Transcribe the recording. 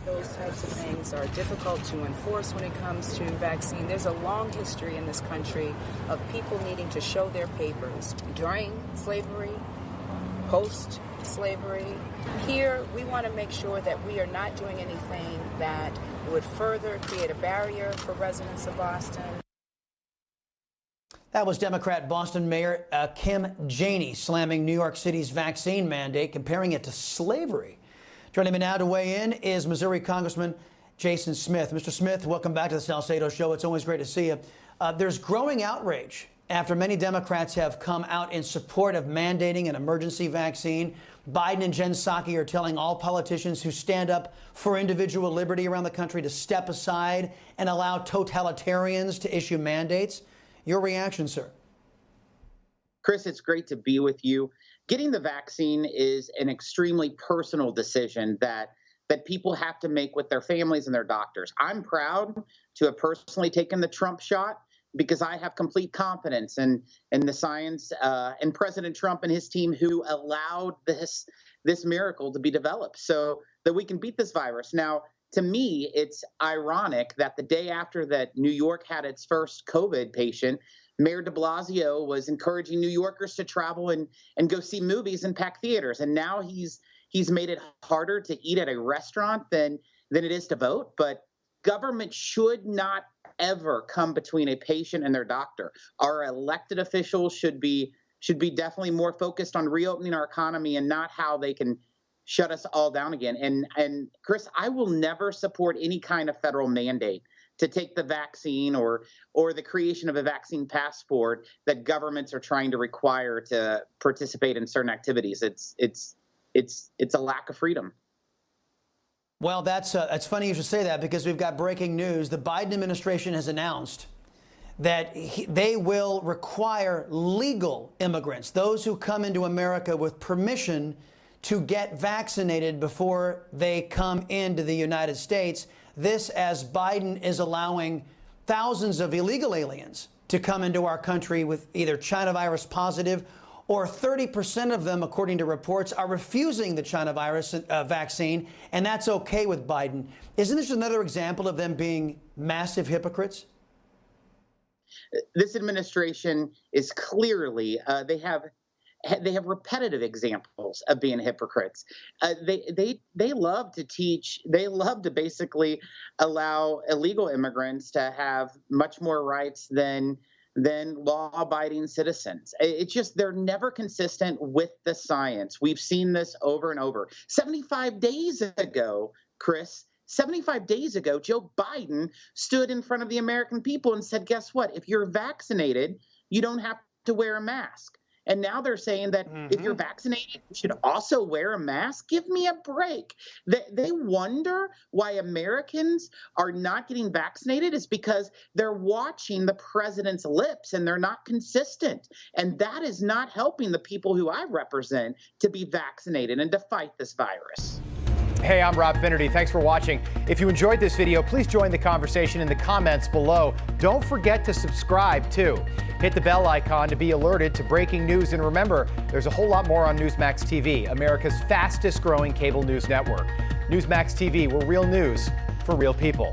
Those types of things are difficult to enforce when it comes to vaccine. There's a long history in this country of people needing to show their papers during slavery, post-slavery. Here, we want to make sure that we are not doing anything that would further create a barrier for residents of Boston. That was Democrat Boston Mayor Kim Janey slamming New York City's vaccine mandate, comparing it to slavery. Joining me now to weigh in is Missouri Congressman Jason Smith. Mr. Smith, welcome back to the Salcedo Show. It's always great to see you. There's growing outrage after many Democrats have come out in support of mandating an emergency vaccine. Biden and Jen Psaki are telling all politicians who stand up for individual liberty around the country to step aside and allow totalitarians to issue mandates. Your reaction, sir? Chris, it's great to be with you. Getting the vaccine is an extremely personal decision that people have to make with their families and their doctors. I'm proud to have personally taken the Trump shot because I have complete confidence in the science and President Trump and his team who allowed this miracle to be developed so that we can beat this virus. Now, to me, it's ironic that the day after that New York had its first COVID patient, Mayor de Blasio was encouraging New Yorkers to travel and go see movies and pack theaters. And now he's made it harder to eat at a restaurant than it is to vote. But government should not ever come between a patient and their doctor. Our elected officials should be definitely more focused on reopening our economy and not how they can shut us all down again. And Chris, I will never support any kind of federal mandate to take the vaccine or the creation of a vaccine passport that governments are trying to require to participate in certain activities. It's a lack of freedom. Well, it's funny you should say that because we've got breaking news. The Biden administration has announced that they will require legal immigrants, those who come into America with permission to get vaccinated before they come into the United States. This as Biden is allowing thousands of illegal aliens to come into our country with either China virus positive, or 30% of them, according to reports, are refusing the China virus vaccine, and that's okay with Biden. Isn't this another example of them being massive hypocrites? This administration is clearly, they have repetitive examples of being hypocrites. They love to teach. They love to basically allow illegal immigrants to have much more rights than law-abiding citizens. It's just they're never consistent with the science. We've seen this over and over. 75 days ago, Chris, 75 days ago, Joe Biden stood in front of the American people and said, guess what? If you're vaccinated, you don't have to wear a mask. And now they're saying that if you're vaccinated, you should also wear a mask. Give me a break. They wonder why Americans are not getting vaccinated is because they're watching the president's lips and they're not consistent. And that is not helping the people who I represent to be vaccinated and to fight this virus. Hey, I'm Rob Finnerty. Thanks for watching. If you enjoyed this video, please join the conversation in the comments below. Don't forget to subscribe, too. Hit the bell icon to be alerted to breaking news. And remember, there's a whole lot more on Newsmax TV, America's fastest growing cable news network. Newsmax TV, where real news for real people.